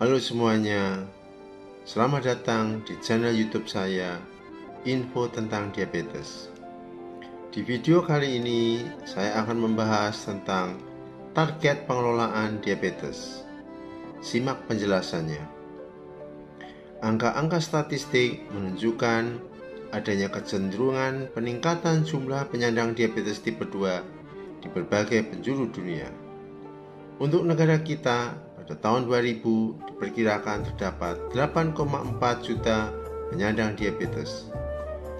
Halo semuanya, selamat datang di channel YouTube saya, Info tentang Diabetes. Di video kali ini, saya akan membahas tentang target pengelolaan diabetes. Simak penjelasannya. Angka-angka statistik menunjukkan adanya kecenderungan peningkatan jumlah penyandang diabetes tipe 2 di berbagai penjuru dunia. Untuk negara kita, pada tahun 2000 diperkirakan terdapat 8,4 juta penyandang diabetes.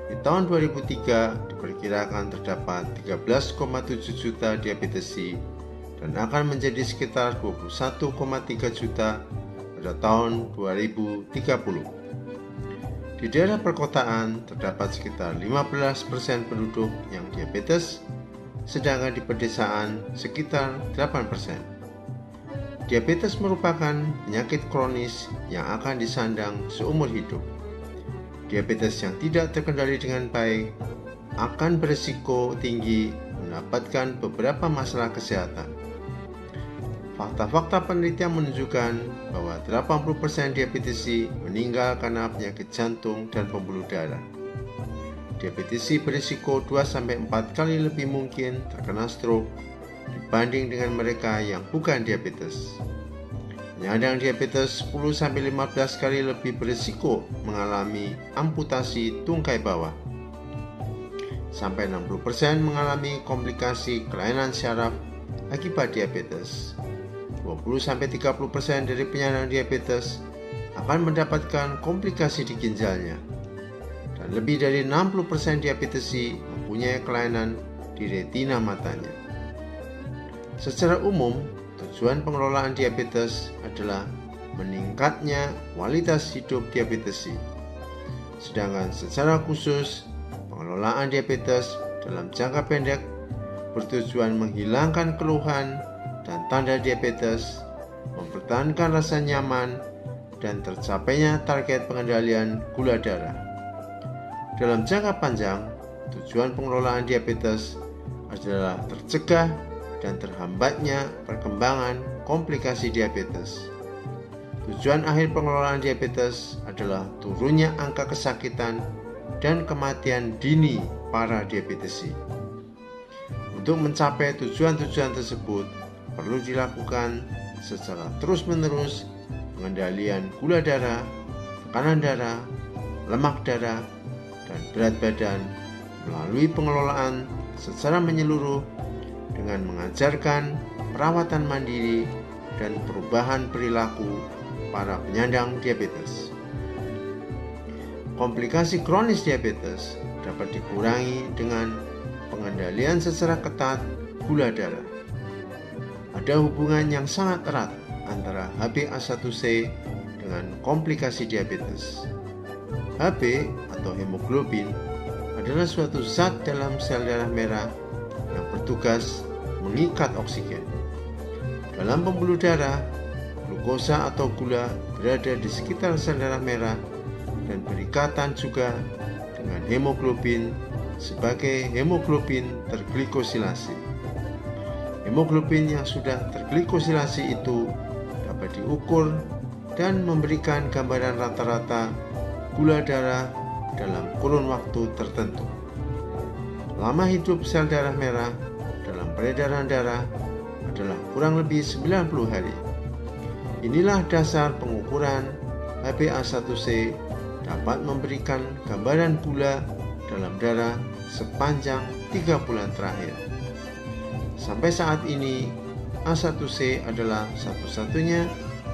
Di tahun 2003 diperkirakan terdapat 13,7 juta diabetesi dan akan menjadi sekitar 21,3 juta pada tahun 2030. Di daerah perkotaan terdapat sekitar 15% penduduk yang diabetes, sedangkan di pedesaan sekitar 8%. Diabetes merupakan penyakit kronis yang akan disandang seumur hidup. Diabetes yang tidak terkendali dengan baik akan berisiko tinggi mendapatkan beberapa masalah kesehatan. Fakta-fakta penelitian menunjukkan bahwa 80% diabetesi meninggal karena penyakit jantung dan pembuluh darah. Diabetesi berisiko 2-4 kali lebih mungkin terkena stroke dibanding dengan mereka yang bukan diabetes. Penyandang diabetes 10-15 kali lebih berisiko mengalami amputasi tungkai bawah. Sampai 60% mengalami komplikasi kelainan syaraf akibat diabetes. 20-30% dari penyandang diabetes akan mendapatkan komplikasi di ginjalnya. Dan lebih dari 60% diabetesi mempunyai kelainan di retina matanya. Secara umum, tujuan pengelolaan diabetes adalah meningkatnya kualitas hidup diabetesi. Sedangkan secara khusus, pengelolaan diabetes dalam jangka pendek bertujuan menghilangkan keluhan dan tanda diabetes, mempertahankan rasa nyaman, dan tercapainya target pengendalian gula darah. Dalam jangka panjang, tujuan pengelolaan diabetes adalah tercegah dan terhambatnya perkembangan komplikasi diabetes. Tujuan akhir pengelolaan diabetes adalah turunnya angka kesakitan dan kematian dini para diabetesi. Untuk mencapai tujuan-tujuan tersebut, perlu dilakukan secara terus-menerus pengendalian gula darah, tekanan darah, lemak darah, dan berat badan melalui pengelolaan secara menyeluruh dengan mengajarkan perawatan mandiri dan perubahan perilaku para penyandang diabetes. Komplikasi kronis diabetes dapat dikurangi dengan pengendalian secara ketat gula darah. Ada hubungan yang sangat erat antara HbA1c dengan komplikasi diabetes. Hb atau hemoglobin adalah suatu zat dalam sel darah merah yang bertugas mengikat oksigen. Dalam pembuluh darah, glukosa atau gula berada di sekitar sel darah merah dan berikatan juga dengan hemoglobin sebagai hemoglobin terglikosilasi. Hemoglobin yang sudah terglikosilasi itu dapat diukur dan memberikan gambaran rata-rata gula darah dalam kurun waktu tertentu. Lama hidup sel darah merah dalam peredaran darah adalah kurang lebih 90 hari. Inilah dasar pengukuran HbA1c dapat memberikan gambaran gula dalam darah sepanjang 3 bulan terakhir. Sampai saat ini, A1c adalah satu-satunya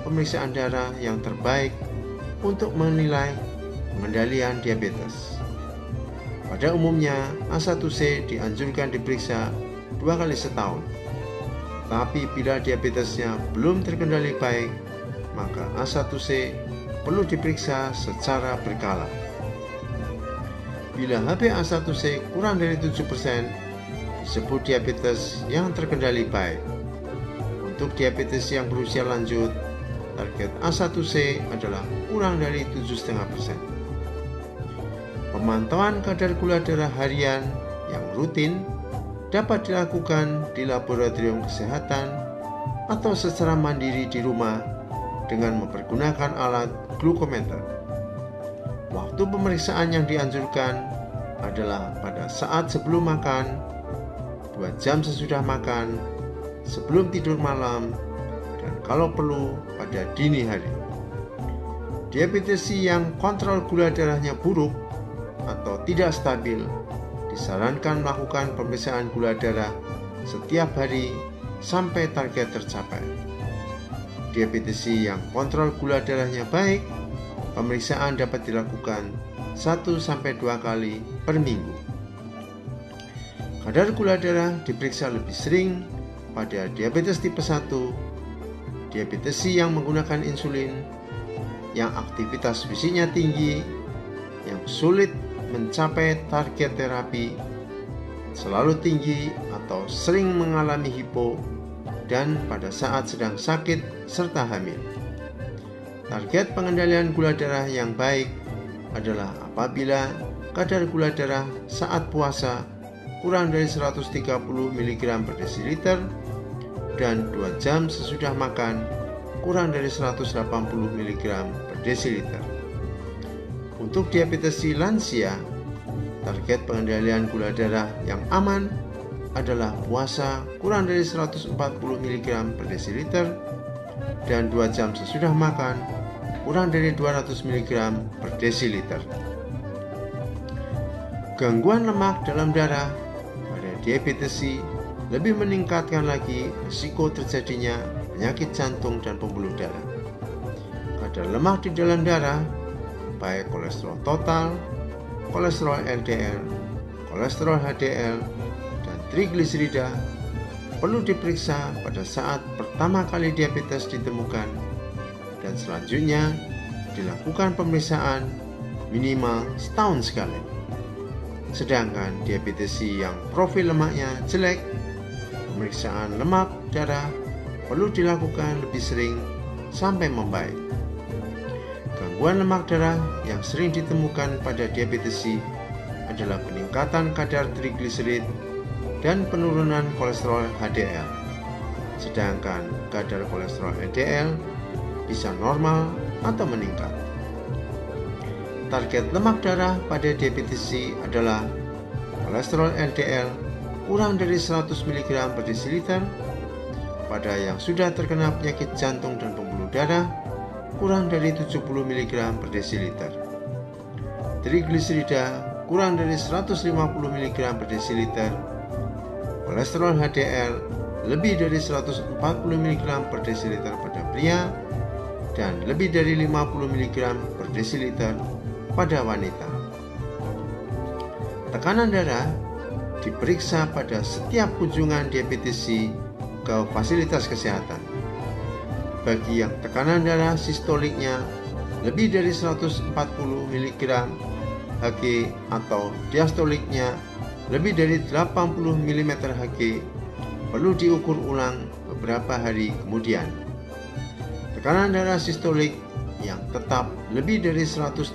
pemeriksaan darah yang terbaik untuk menilai pengendalian diabetes. Pada umumnya, A1c dianjurkan diperiksa 2 kali setahun. Tapi bila diabetesnya belum terkendali baik, maka A1c perlu diperiksa secara berkala. Bila HbA1c kurang dari 7%, disebut diabetes yang terkendali baik. Untuk diabetes yang berusia lanjut, target A1c adalah kurang dari 7,5%. Pemantauan kadar gula darah harian yang rutin dapat dilakukan di laboratorium kesehatan atau secara mandiri di rumah dengan mempergunakan alat glukometer. Waktu pemeriksaan yang dianjurkan adalah pada saat sebelum makan, 2 jam sesudah makan, sebelum tidur malam, dan kalau perlu pada dini hari. Diabetesi yang kontrol gula darahnya buruk atau tidak stabil disarankan melakukan pemeriksaan gula darah setiap hari sampai target tercapai. Diabetesi yang kontrol gula darahnya baik, pemeriksaan dapat dilakukan 1-2 kali per minggu. Kadar gula darah diperiksa lebih sering pada diabetes tipe 1, diabetesi yang menggunakan insulin, yang aktivitas fisiknya tinggi, yang sulit mencapai target terapi, selalu tinggi atau sering mengalami hipo, dan pada saat sedang sakit serta hamil. Target pengendalian gula darah yang baik adalah apabila kadar gula darah saat puasa kurang dari 130 mg per desiliter dan 2 jam sesudah makan kurang dari 180 mg per desiliter. Untuk diabetesi lansia, target pengendalian gula darah yang aman adalah puasa kurang dari 140 mg per desiliter dan 2 jam sesudah makan kurang dari 200 mg per desiliter. Gangguan lemak dalam darah pada diabetesi lebih meningkatkan lagi risiko terjadinya penyakit jantung dan pembuluh darah. Kadar lemak di dalam darah, baik kolesterol total, kolesterol LDL, kolesterol HDL, dan trigliserida perlu diperiksa pada saat pertama kali diabetes ditemukan dan selanjutnya dilakukan pemeriksaan minimal setahun sekali. Sedangkan diabetesi yang profil lemaknya jelek, pemeriksaan lemak darah perlu dilakukan lebih sering sampai membaik. Gangguan lemak darah yang sering ditemukan pada diabetesi adalah peningkatan kadar trigliserid dan penurunan kolesterol HDL. Sedangkan kadar kolesterol LDL bisa normal atau meningkat. Target lemak darah pada diabetesi adalah kolesterol LDL kurang dari 100 mg per desiliter, pada yang sudah terkena penyakit jantung dan pembuluh darah kurang dari 70 mg per desiliter. Trigliserida kurang dari 150 mg per desiliter. Kolesterol HDL lebih dari 140 mg per desiliter pada pria dan lebih dari 50 mg per desiliter pada wanita. Tekanan darah diperiksa pada setiap kunjungan diabetesi ke fasilitas kesehatan. Bagi yang tekanan darah sistoliknya lebih dari 140 mg Hg atau diastoliknya lebih dari 80 mm Hg, perlu diukur ulang beberapa hari kemudian. Tekanan darah sistolik yang tetap lebih dari 130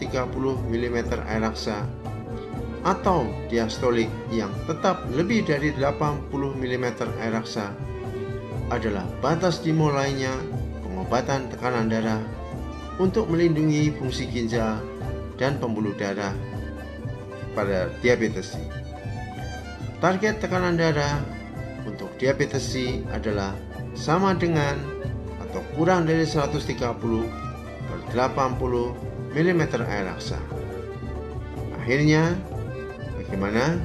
mm air raksa atau diastolik yang tetap lebih dari 80 mm air raksa adalah batas dimulainya pengobatan tekanan darah untuk melindungi fungsi ginjal dan pembuluh darah pada diabetesi. Target tekanan darah untuk diabetesi adalah sama dengan atau kurang dari 130/80 mm air raksa. Akhirnya, bagaimana?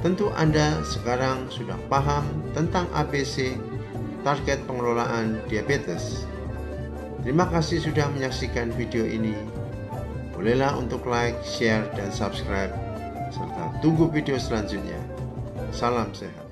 Tentu Anda sekarang sudah paham tentang ABC target pengelolaan diabetes. Terima kasih sudah menyaksikan video ini. Bolehlah untuk like, share, dan subscribe, serta tunggu video selanjutnya. Salam sehat.